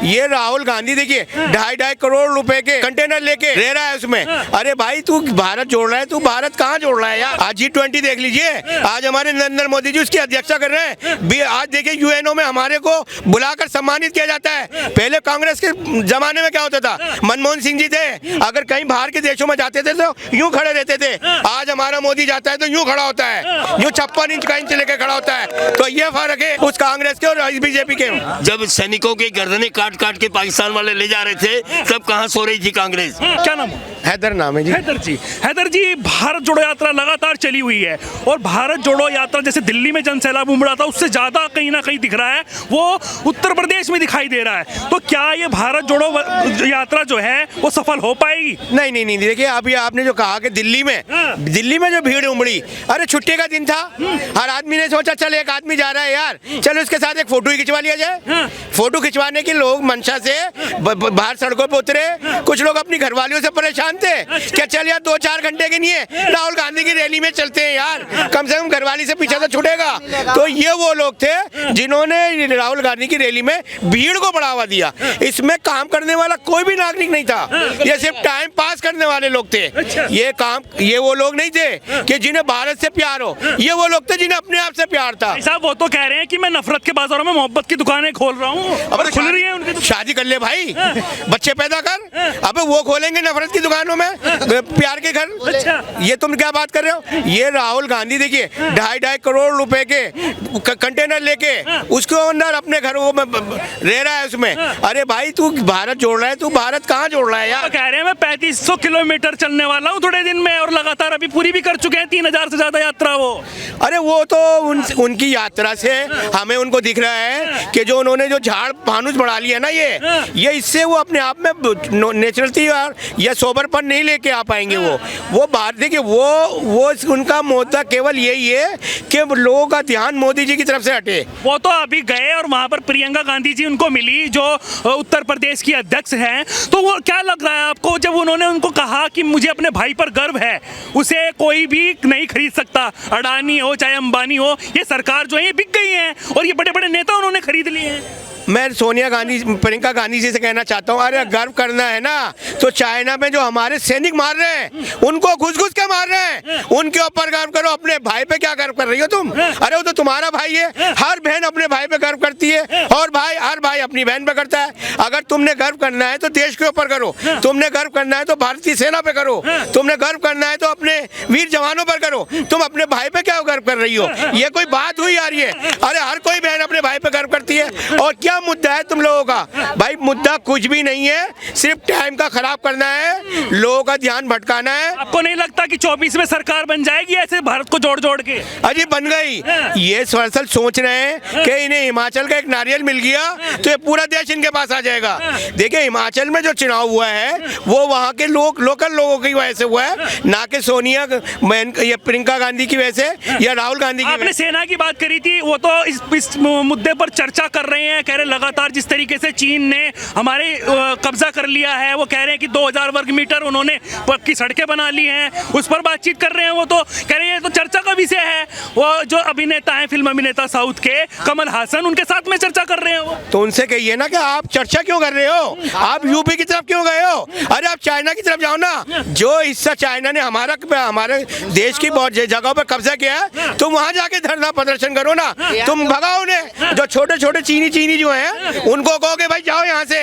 ये राहुल गांधी देखिए 2.5 करोड़ रुपए के कंटेनर लेके रह रहा है उसमें। अरे भाई तू भारत जोड़ रहा है, तू भारत कहाँ जोड़ रहा है यार। आज G20 देख लीजिए, आज हमारे नरेंद्र मोदी जी उसकी अध्यक्षता कर रहे हैं। आज देखिए यूएनओ में हमारे को बुलाकर सम्मानित किया जाता है। पहले कांग्रेस के जमाने में क्या होता था, मनमोहन सिंह जी थे, अगर कहीं बाहर के देशों में जाते थे तो यूं खड़े रहते थे। आज हमारा मोदी जाता है तो यूं खड़ा होता है, यूं 56 इंच का इंच लेके खड़ा होता है। तो ये फर्क है उस कांग्रेस के और बीजेपी के। जब सैनिकों की गर्दनें काट काट के पाकिस्तान वाले ले जा रहे थे तब कहाँ सो रही थी कांग्रेस। क्या नाम? हैदर नाम है जी। हैदर जी, भारत जोड़ो यात्रा लगातार चली हुई है और भारत जोड़ो यात्रा जैसे दिल्ली में जनसैलाब उमड़ा था उससे ज्यादा कहीं ना कहीं दिख रहा है वो उत्तर प्रदेश में दिखाई दे रहा है। तो क्या ये भारत जोड़ो यात्रा जो है वो सफल हो पाएगी? नहीं देखिए, अभी आपने जो कहा कि दिल्ली में जो भीड़ उमड़ी, अरे छुट्टी का दिन था, हर आदमी ने सोचा चल एक आदमी जा रहा है यार, चलो इसके साथ एक फोटो ही खिंचवा लिया जाए। फोटो खिंचवाने के लोग मंशा से बाहर सड़कों पे उतरे। कुछ लोग अपनी घरवालियों से परेशान थे क्या चल यार 2-4 घंटे के लिए राहुल गांधी की रैली में चलते हैं यार, कम से कम घरवाली से पीछे तो छूटेगा। तो ये वो लोग थे जिन्होंने राहुल गांधी की रैली में भीड़ को बढ़ावा दिया। इसमें काम करने वाला कोई भी नागरिक नहीं था, ये सिर्फ टाइम पास करने वाले लोग थे। ये वो लोग नहीं थे कि जिन्हें भारत से प्यार हो, ये वो लोग थे जिन्हें अपने आप से प्यार था। साहब वो तो कह रहे हैं कि मैं नफरत के बाजारों में मोहब्बत की दुकानें खोल रहा हूँ। अब खुल रही है उनकी, शादी कर ले भाई, बच्चे पैदा कर। अबे वो खोलेंगे नफरत की दुकानों में प्यार के घर। अच्छा। ये तुम क्या बात कर रहे हो? ये राहुल गांधी देखिए 2.5 करोड़ रुपए के कंटेनर लेके उसके अंदर अपने घरों में रह रहा है उसमें। अरे भाई तू भारत जोड़ रहा है, तू भारत कहाँ जोड़ रहा है यार। तो कह रहे हैं मैं 3500 किलोमीटर चलने वाला हूँ थोड़े दिन में और लगातार अभी पूरी भी कर चुके हैं 3000 से ज्यादा यात्रा वो। अरे वो तो उनकी यात्रा से हमें उनको दिख रहा है कि जो उन्होंने जो झाड़ फानुस बढ़ा लिया ना, ये इससे वो अपने आप में नेचुरलिटी और या सोबरपन नहीं लेके आ पाएंगे। वो बात देखिए, वो उनका मुद्दा केवल यही है कि लोगों का ध्यान मोदी जी की तरफ से हटे। वो तो अभी गए और वहां पर प्रियंका गांधी जी उनको मिली जो उत्तर प्रदेश की अध्यक्ष हैं। तो वो क्या लग रहा है आपको जब उन्होंने उनको कहा कि मुझे अपने भाई पर गर्व है, उसे कोई भी नहीं खरीद सकता, अडानी हो चाहे अंबानी हो, ये सरकार जो है ये बिक गई है और ये बड़े बड़े नेता उन्होंने खरीद लिए हैं। मैं सोनिया गांधी, प्रियंका गांधी जी से कहना चाहता हूँ, अरे गर्व करना है ना तो चाइना में जो हमारे सैनिक मार रहे हैं उनको घुस के मार रहे हैं, उनके ऊपर गर्व करो। अपने भाई पे क्या गर्व कर रही हो तुम? अरे वो तो तुम्हारा भाई है, हर बहन अपने भाई पे गर्व करती है और हर भाई अपनी बहन पे करता है। अगर तुमने गर्व करना है तो देश के ऊपर करो, तुमने गर्व करना है तो भारतीय सेना पे करो, तुमने गर्व करना है तो अपने वीर जवानों पर करो। तुम अपने भाई पे क्या गर्व कर रही हो? ये कोई बात हुई यार ये? अरे हर कोई बहन अपने भाई पे गर्व करती है। और क्या मुद्दा है तुम लोगों का? भाई मुद्दा कुछ भी नहीं है, सिर्फ टाइम का खराब करना है, लोगों का ध्यान भटकाना है। आपको नहीं लगता कि 24 में सरकार बन जाएगी ऐसे भारत को जोड़ के? अजी बन गई। ये दरअसल सोच रहे हैं कि इन्हें हिमाचल का एक नारियल मिल गया तो ये पूरा देश इनके पास आ जाएगा। देखिए हिमाचल में जो चुनाव हुआ है वो वहाँ के लोकल लोगों की वजह से हुआ है, ना कि सोनिया या प्रियंका गांधी की वजह से या राहुल गांधी की। आपने सेना की बात करी थी, वो तो इस मुद्दे पर चर्चा कर रहे हैं, कह रहे लगातार जिस तरीके से चीन ने हमारे कब्जा कर लिया है, वो कह रहे हैं कि 2000 वर्ग मीटर उन्होंने पक्की सड़कें बना ली हैं, उस पर बातचीत कर रहे हैं। वो तो कह रहे हैं तो चर्चा का विषय है। वो जो अभिनेता हैं, फिल्म अभिनेता साउथ के कमल हासन, उनके साथ में चर्चा कर रहे हैं वो। तो उनसे कहिए ना कि आप चर्चा क्यों कर रहे हो, आप यूपी की तरफ क्यों गए हो? अरे आप चाइना की तरफ जाओ ना। जो हिस्सा चाइना ने हमारे देश की बहुत जगहों पर कब्जा किया है, तुम वहां जाके धरना प्रदर्शन करो ना, तुम भगाओ उन्हें। जो छोटे छोटे चीनी जो है उनको कहो कि भाई जाओ यहाँ से,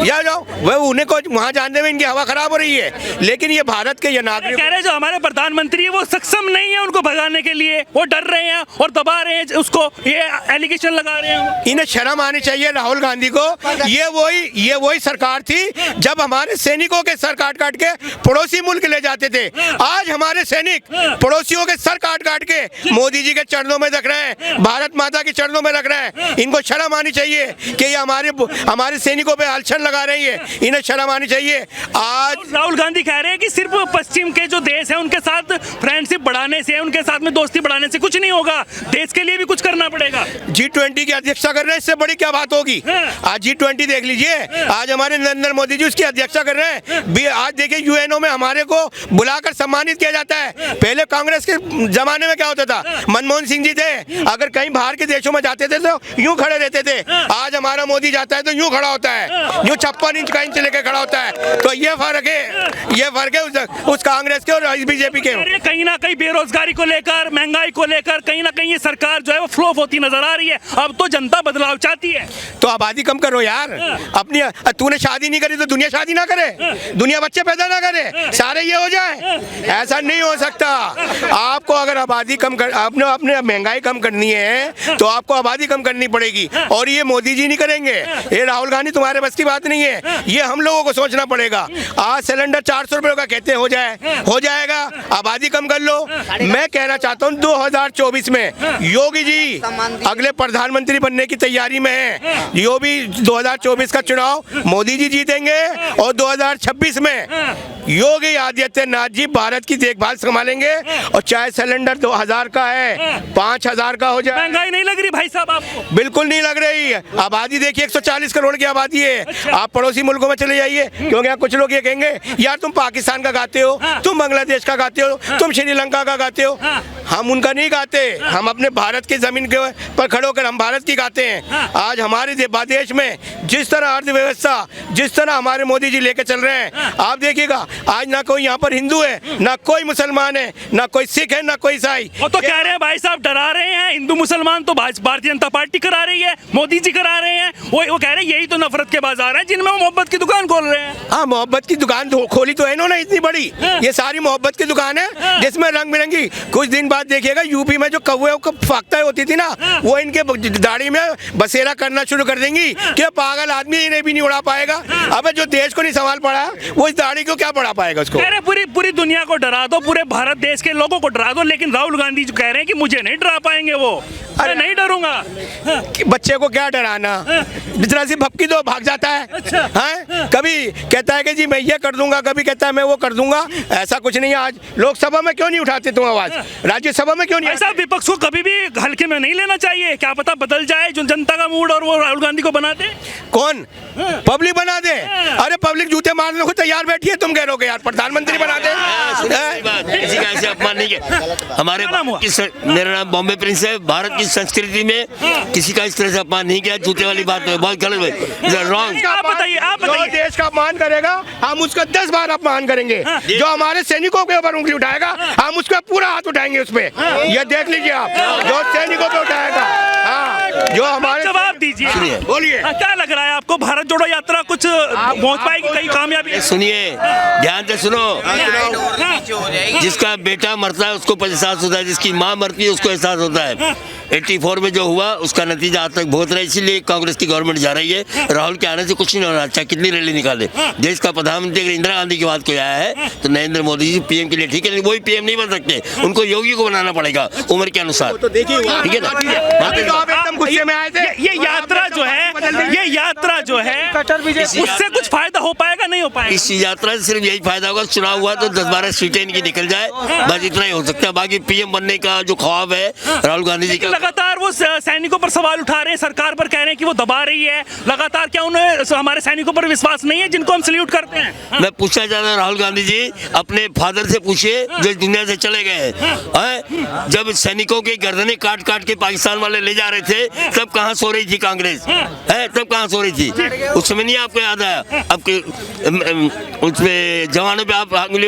या जाओ, वह उन्हें को वहाँ जाने में इनकी हवा खराब हो रही है। लेकिन ये भारत के ये नागरिक कह रहे हैं जो हमारे प्रधानमंत्री है वो सक्षम नहीं है उनको भगाने के लिए, वो डर रहे हैं और दबा रहे हैं उसको, ये एलिगेशन लगा रहे हैं। इन्हें शर्म आनी चाहिए राहुल गांधी को। ये वही सरकार थी जब हमारे सैनिकों के सर काट के पड़ोसी मुल्क ले जाते थे। आज हमारे सैनिक पड़ोसियों के सर काट के मोदी जी के चरणों में रख रहे हैं, भारत माता के चरणों में रख रहे हैं। इनको शर्म आनी चाहिए कि ये हमारे सैनिकों पे हलचल लगा लगा रही है, इन्हें शर्म आनी चाहिए। आज राहुल गांधी कह रहे हैं कि सिर्फ पश्चिम के जो देश है उनके साथ फ्रेंडशिप बढ़ाने से, उनके साथ में दोस्ती बढ़ाने से कुछ नहीं होगा, देश के लिए भी कुछ करना पड़ेगा। G20 की अध्यक्षता कर रहे हैं, इससे बड़ी क्या बात होगी। आज G20 देख लीजिए, आज हमारे नरेंद्र मोदी जी उसकी अध्यक्षता कर रहे हैं। आज देखिए यूएनओ में हमारे को बुलाकर सम्मानित किया जाता है। पहले कांग्रेस के जमाने में क्या होता था, मनमोहन सिंह जी थे, अगर कहीं बाहर के देशों में जाते थे तो यूं खड़े रहते थे। आज हमारा मोदी जाता है तो यूं खड़ा होता है, यूं 56 इंच का इंच लेके खड़ा होता है। तो ये फर्क है उस कांग्रेस के और बीजेपी के। कहीं ना कहीं बेरोजगारी को लेकर, महंगाई को लेकर कहीं ना कहीं ये सरकार जो है वो फ्लॉप होती नजर आ रही है। अब तो जनता बदलाव चाहती है। तो आबादी कम करो यार अपनी। तूने शादी नहीं करी तो दुनिया शादी ना करे, दुनिया बच्चे पैदा ना करे, सारे ये हो जाए। ऐसा नहीं हो सकता। आपको अगर आबादी कम कर, अपने महंगाई कम करनी है तो आपको आबादी कम करनी पड़ेगी, और ये मोदी जी नहीं करेंगे, ये राहुल गांधी तुम्हारे बस की बात नहीं है। ये हम लोगों को सोचना पड़ेगा। आज सिलेंडर 400 रुपए का कहते हो जाएगा, आबादी कम कर लो। मैं कहना चाहता हूँ 2024 में योगी जी अगले प्रधानमंत्री बनने की तैयारी में है। यो भी 2024 का चुनाव मोदी जी जीतेंगे और 2026 में योगी आदित्यनाथ जी भारत की देखभाल संभालेंगे, और चाहे सिलेंडर 2000 का है 5000 का हो जाए। महंगाई नहीं लग रही भाई साहब आपको? बिल्कुल नहीं लग रही है। आबादी देखिए 140 करोड़ की आबादी है। अच्छा। आप पड़ोसी मुल्कों में चले जाइए, क्योंकि यहाँ कुछ लोग ये कहेंगे यार तुम पाकिस्तान का गाते हो, तुम बांग्लादेश का गाते हो, तुम श्रीलंका का गाते हो। हम उनका नहीं गाते, हम अपने भारत की जमीन के पर खड़े होकर हम भारत की गाते हैं। आज हमारे देश में जिस तरह अर्थव्यवस्था, जिस तरह हमारे मोदी जी लेके चल रहे हैं, आप देखिएगा आज ना कोई यहाँ पर हिंदू है, ना कोई मुसलमान है, ना कोई सिख है, ना कोई ईसाई। वो तो कह रहे हैं भाई साहब डरा रहे हैं, हिंदू मुसलमान तो भारतीय जनता पार्टी करा रही है, मोदी जी करा रहे हैं। वो कह रहे हैं यही तो नफरत के बाजार हैं जिनमें वो मोहब्बत की दुकान खोल रहे हैं। हाँ, मोहब्बत की दुकान खोली तो है इन्होंने इतनी बड़ी। ये सारी मोहब्बत की दुकान है जिसमें रंग बिरंगी। कुछ दिन बाद देखिएगा यूपी में जो कौवे फाख्ता होती थी ना, वो इनके दाढ़ी में बसेरा करना शुरू कर देंगी कि पागल आदमी इन्हें भी नहीं उड़ा पाएगा। अब जो देश को नहीं संभाल पड़ा वो इस दाढ़ी को क्या बढ़ा पाएगा उसको। अरे पूरी दुनिया को डरा दो, पूरे भारत देश के लोगों को डरा दो, लेकिन राहुल गांधी जो कह रहे हैं कि मुझे नहीं डरा पाएंगे वो। अरे नहीं डरूंगा। बच्चे को क्या डराना, जितना सी भपकी दो भाग जाता है। अच्छा। हाँ? कभी कहता है कि जी मैं ये कर दूंगा, कभी कहता है मैं वो कर दूंगा। ऐसा कुछ नहीं है। आज लोकसभा में क्यों नहीं उठाते तुम आवाज, राज्यसभा में क्यों नहीं? ऐसा विपक्ष को कभी भी हल्के में नहीं लेना चाहिए। क्या पता बदल जाए जो जनता का मूड और वो राहुल गांधी को बना दे। कौन? पब्लिक बना दे। अरे पब्लिक जूते मारने को तैयार बैठी है, तुम कह रहे हो यार प्रधानमंत्री बना दे। किसी का ऐसे अपमान नहीं किया। हमारे मेरा नाम बॉम्बे प्रिंस है। भारत की संस्कृति में किसी का इस तरह से अपमान नहीं किया। जूते वाली बात है, बहुत गलत है, रॉन्ग। आप बताइए, आप जो बताइए। देश का अपमान करेगा हम उसका 10 बार अपमान करेंगे। जो हमारे सैनिकों के ऊपर उंगली उठाएगा हम उसका पूरा हाथ उठाएंगे उस पे। ये देख लीजिए आप, जो सैनिकों पे उठाएगा। हाँ, जो हमारे जवाब दीजिए, बोलिए क्या लग रहा है आपको? भारत जोड़ो यात्रा कुछ पहुंच पाएगी, कहीं कामयाबी? सुनिए, ध्यान से सुनो। जिसका बेटा मरता है उसको एहसास होता है, जिसकी माँ मरती है उसको एहसास होता है। 84 में जो हुआ उसका नतीजा आज तक भुगत रहा है। इसीलिए कांग्रेस की गवर्नमेंट जा रही है। राहुल के आने से कुछ नहीं होना, चाहे कितनी रैली निकाले। देश का प्रधानमंत्री अगर इंदिरा गांधी की बात कोई आया है तो नरेंद्र मोदी जी पीएम के लिए ठीक है, लेकिन वही पीएम नहीं बन सकते, उनको योगी को बनाना पड़ेगा उम्र के अनुसार। ठीक है ना? एकदम गुस्से में आए थे। ये यात्रा जो है उससे कुछ फायदा हो पाएगा, नहीं हो पाएगा? इस यात्रा से सिर्फ यही फायदा होगा, चुनाव हुआ तो 10-12 सीटें इनकी निकल जाए, बस इतना ही हो सकता है। बाकी पीएम बनने का जो ख्वाब है राहुल गांधी जी का, लगातार वो सैनिकों पर सवाल उठा रहे हैं, सरकार पर कह रहे हैं कि वो दबा रही है लगातार। क्या उन्हें हमारे सैनिकों पर विश्वास नहीं है जिनको हम सैल्यूट करते हैं? मैं पूछना चाहता हूँ राहुल गांधी जी, अपने फादर से पूछिए जो इस दुनिया से चले गए हैं। जब सैनिकों की गर्दनें काट काट के पाकिस्तान वाले ले जा रहे थे तब कहाँ सो रही थी कांग्रेस? तब कहाँ सो रही थी? उस समय नहीं आपको याद आया? आपके उसमें जवानों पे आप उंगली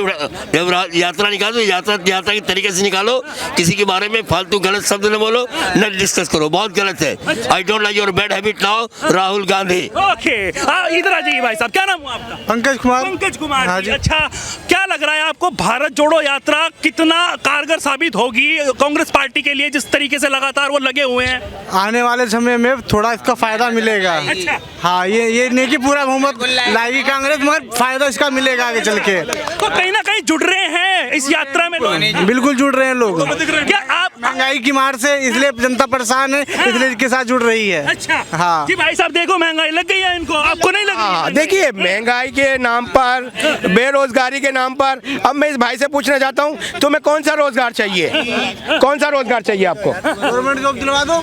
जब यात्रा निकालो, यात्रा के तरीके से निकालो, किसी के बारे में फालतू गलत शब्द न बोलो, न डिस्कस करो, बहुत गलत है। I don't like your bad habit now Rahul Gandhi. Okay, इधर आ जाइए भाई साहब, क्या नाम हुआ आपका? पंकज कुमार। पंकज कुमार। हाँ जी। जी। अच्छा, क्या लग रहा है आपको भारत जोड़ो यात्रा कितना कारगर साबित होगी कांग्रेस पार्टी के लिए, जिस तरीके से लगातार वो लगे हुए हैं? आने वाले समय में थोड़ा इसका फायदा मिलेगा। अच्छा। हाँ, ये नहीं कि पूरा बहुमत लाएगी कांग्रेस, मगर फायदा इसका मिलेगा आगे चल के। तो कहीं ना कहीं जुड़ रहे हैं इस यात्रा में लोग? बिल्कुल जुड़ रहे हैं लोग। क्या आप महंगाई की मार से इसलिए जनता परेशान है, इसलिए इसके साथ जुड़ रही है। अच्छा। हाँ जी भाई साहब देखो, महंगाई लग गई है इनको, आपको नहीं लगी? देखिए महंगाई के नाम पर, बेरोजगारी के नाम पर, अब मैं इस भाई से पूछना चाहता हूँ तुम्हें कौन सा रोजगार चाहिए, कौन सा रोजगार चाहिए आपको? गवर्नमेंट जॉब दिलवा दो।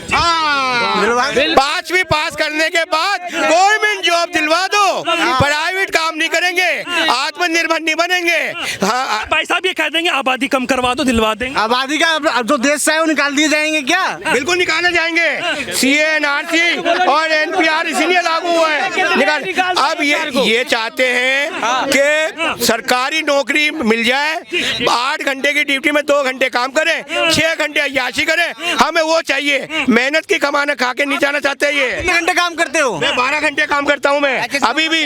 दिलवा दो। 5वीं पास करने के बाद गवर्नमेंट जॉब दिलवा दो, प्राइवेट काम नहीं करेंगे, आत्मनिर्भर नहीं बनेंगे। हाँ भाई साहब ये कह देंगे आबादी कम करवा दो, दिलवा देंगे। आबादी का अब जो देश से है वो निकाल दिए जाएंगे क्या? बिल्कुल निकाले जाएंगे। CA NRC और NPR इसीलिए लागू हुआ है, निकाल। अब ये चाहते हैं कि सरकारी नौकरी मिल जाए, 8 घंटे की ड्यूटी में 2 घंटे काम करें, 6 घंटे अय्याशी करें, हमें वो चाहिए। मेहनत की कमाना खा के नहीं जाना चाहते ये। कितने घंटे काम करते हो? मैं 12 घंटे काम करता हूँ मैं, अभी भी।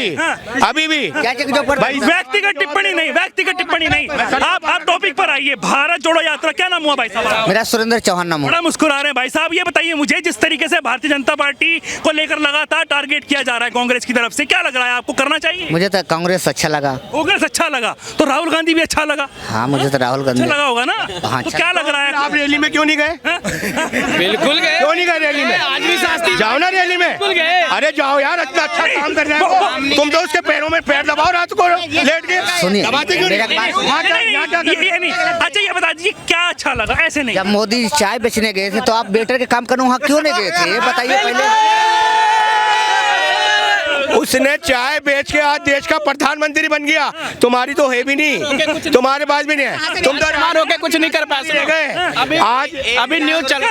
भाई व्यक्तिगत टिप्पणी नहीं, व्यक्तिगत टिप्पणी नहीं। आप टॉपिक पर आइए। भारत जोड़ो यात्रा, क्या नाम हुआ भाई साहब? मेरा सुरेंद्र चौहान नाम है। बड़ा मुस्कुरा रहे हैं भाई साहब। ये बताइए मुझे, जिस तरीके से भारतीय जनता पार्टी को लेकर लगातार टारगेट किया जा रहा है कांग्रेस की तरफ से, क्या लग रहा है आपको, करना चाहिए? मुझे तो कांग्रेस अच्छा लगा। कांग्रेस अच्छा लगा तो राहुल गांधी भी अच्छा लगा? हाँ मुझे तो राहुल गांधी अच्छा लगा होगा ना? हाँ, तो अच्छा। क्या लग रहा है आप रैली में क्यों नहीं गए? बिल्कुल गए। क्यों नहीं गए रैली में? आज भी शास्त्री जाओ ना रैली में। गए। अरे जाओ यार, अच्छा अच्छा काम कर रहे हो तुम तो। उसके पैरों में पैर दबाओ रात को लेट के। सुनिए, दबाते क्यों मेरा नहीं? बात- यहाँ क्या- यहाँ क्या कर रहे हो? ये नहीं। अच्छा ये बता दीजिए क्या अच्छा लगा, ऐसे नहीं। जब मोदी चाय बेचने गए थे तो आप वेटर के काम करने वहाँ क्यों नहीं गए थे, ये बताइए पहले। उसने चाय बेच के आज देश का प्रधानमंत्री बन गया, तुम्हारी तो है भी नहीं, तुम्हारे पास भी नहीं है। तुम तो होके कुछ नहीं कर पा गए आज अभी न्यूज चल